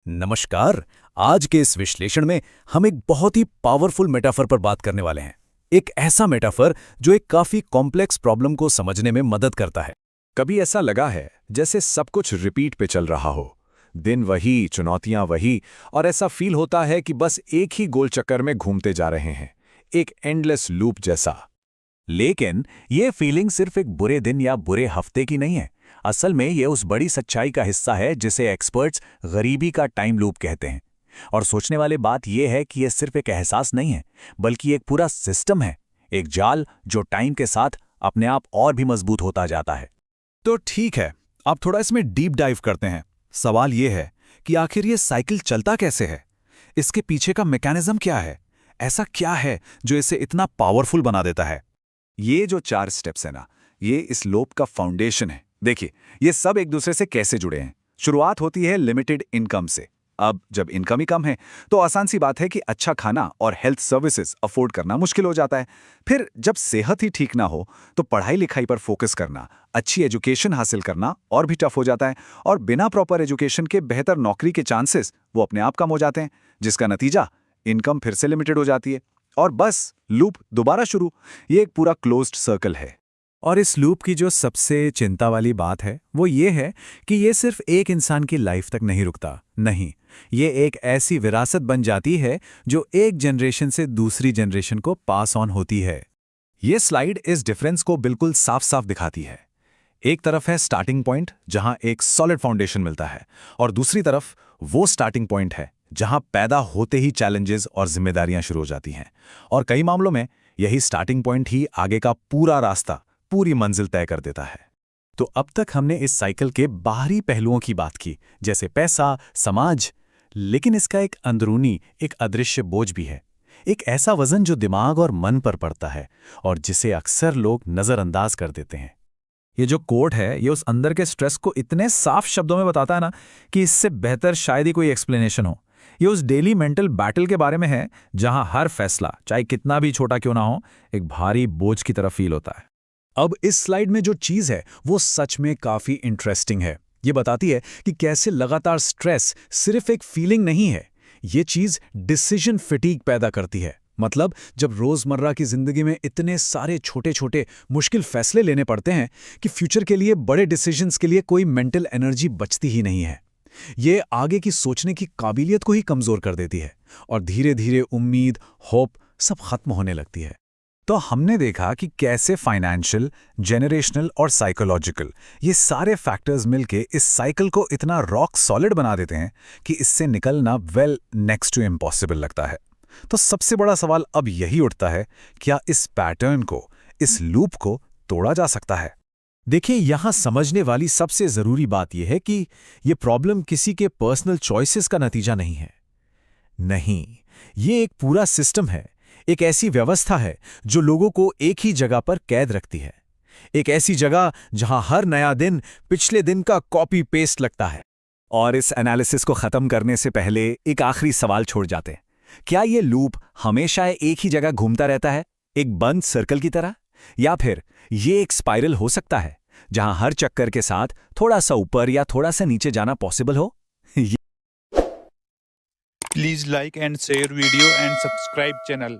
नमस्कार। आज के इस विश्लेषण में हम एक बहुत ही पावरफुल मेटाफर पर बात करने वाले हैं। एक ऐसा मेटाफर जो एक काफी कॉम्प्लेक्स प्रॉब्लम को समझने में मदद करता है। कभी ऐसा लगा है जैसे सब कुछ रिपीट पे चल रहा हो, दिन वही, चुनौतियां वही, और ऐसा फील होता है कि बस एक ही गोल चक्कर में घूमते जा रहे हैं, एक एंडलेस लूप जैसा। लेकिन ये फीलिंग सिर्फ एक बुरे दिन या बुरे हफ्ते की नहीं है। असल में ये उस बड़ी सच्चाई का हिस्सा है जिसे एक्सपर्ट्स गरीबी का टाइम लूप कहते हैं। और सोचने वाली बात यह है कि यह सिर्फ एक एहसास नहीं है, बल्कि एक पूरा सिस्टम है, एक जाल जो टाइम के साथ अपने आप और भी मजबूत होता जाता है। तो ठीक है, अब थोड़ा इसमें डीप डाइव करते हैं। सवाल ये है कि आखिर ये साइकिल चलता कैसे है? इसके पीछे का मैकेनिज्म क्या है? ऐसा क्या है जो इसे इतना पावरफुल बना देता है? ये जो 4 स्टेप्स है ना, ये इस लूप का फाउंडेशन है। देखिए, ये सब एक दूसरे से कैसे जुड़े हैं। शुरुआत होती है लिमिटेड इनकम से। अब जब इनकम ही कम है तो आसान सी बात है कि अच्छा खाना और हेल्थ सर्विसेज अफोर्ड करना मुश्किल हो जाता है। फिर जब सेहत ही ठीक ना हो तो पढ़ाई लिखाई पर फोकस करना, अच्छी एजुकेशन हासिल करना और भी टफ हो जाता है। और बिना प्रॉपर एजुकेशन के बेहतर नौकरी के चांसेस वो अपने आप कम हो जाते हैं, जिसका नतीजा इनकम फिर से लिमिटेड हो जाती है और बस लूप दोबारा शुरू। ये एक पूरा क्लोज्ड सर्कल है। और इस लूप की जो सबसे चिंता वाली बात है वो ये है कि ये सिर्फ एक इंसान की लाइफ तक नहीं रुकता। नहीं, ये एक ऐसी विरासत बन जाती है जो एक जनरेशन से दूसरी जनरेशन को पास ऑन होती है। ये स्लाइड इस डिफरेंस को बिल्कुल साफ साफ दिखाती है। एक तरफ है स्टार्टिंग पॉइंट जहां एक सॉलिड फाउंडेशन मिलता है, और दूसरी तरफ वो स्टार्टिंग पॉइंट है जहां पैदा होते ही चैलेंजेस और जिम्मेदारियां शुरू हो जाती हैं। और कई मामलों में यही स्टार्टिंग पॉइंट ही आगे का पूरा रास्ता, पूरी मंजिल तय कर देता है। तो अब तक हमने इस साइकिल के बाहरी पहलुओं की बात की, जैसे पैसा, समाज, लेकिन इसका एक अंदरूनी, एक अदृश्य बोझ भी है। एक ऐसा वजन जो दिमाग और मन पर पड़ता है और जिसे अक्सर लोग नजरअंदाज कर देते हैं। ये जो कोट है, ये उस अंदर के स्ट्रेस को इतने साफ शब्दों में बताता है ना कि इससे बेहतर शायद ही कोई एक्सप्लेनेशन हो। ये उस डेली मेंटल बैटल के बारे में है जहां हर फैसला, चाहे कितना भी छोटा क्यों ना हो, एक भारी बोझ की तरह फील होता है। अब इस स्लाइड में जो चीज है वो सच में काफी इंटरेस्टिंग है। ये बताती है कि कैसे लगातार स्ट्रेस सिर्फ एक फीलिंग नहीं है, ये चीज डिसीजन फटीग पैदा करती है। मतलब जब रोजमर्रा की जिंदगी में इतने सारे छोटे छोटे मुश्किल फैसले लेने पड़ते हैं कि फ्यूचर के लिए, बड़े डिसीजंस के लिए कोई मेंटल एनर्जी बचती ही नहीं है। ये आगे की सोचने की काबिलियत को ही कमजोर कर देती है और धीरे धीरे उम्मीद, होप सब खत्म होने लगती है। तो हमने देखा कि कैसे फाइनेंशियल, जेनरेशनल और साइकोलॉजिकल ये सारे फैक्टर्स मिलके इस साइकिल को इतना रॉक सॉलिड बना देते हैं कि इससे निकलना नेक्स्ट टू इम्पॉसिबल लगता है। तो सबसे बड़ा सवाल अब यही उठता है, क्या इस पैटर्न को, इस लूप को तोड़ा जा सकता है? देखिए, यहां समझने वाली सबसे जरूरी बात यह है कि यह प्रॉब्लम किसी के पर्सनल चॉइसेस का नतीजा नहीं है। नहीं, ये एक पूरा सिस्टम है, एक ऐसी व्यवस्था है जो लोगों को एक ही जगह पर कैद रखती है। एक ऐसी जगह जहां हर नया दिन पिछले दिन का कॉपी पेस्ट लगता है। और इस एनालिसिस को खत्म करने से पहले एक आखिरी सवाल छोड़ जाते हैं। क्या ये लूप हमेशा एक ही जगह घूमता रहता है, एक बंद सर्कल की तरह, या फिर ये एक स्पाइरल हो सकता है जहां हर चक्कर के साथ थोड़ा सा ऊपर या थोड़ा सा नीचे जाना पॉसिबल हो? Please like and share video and subscribe channel.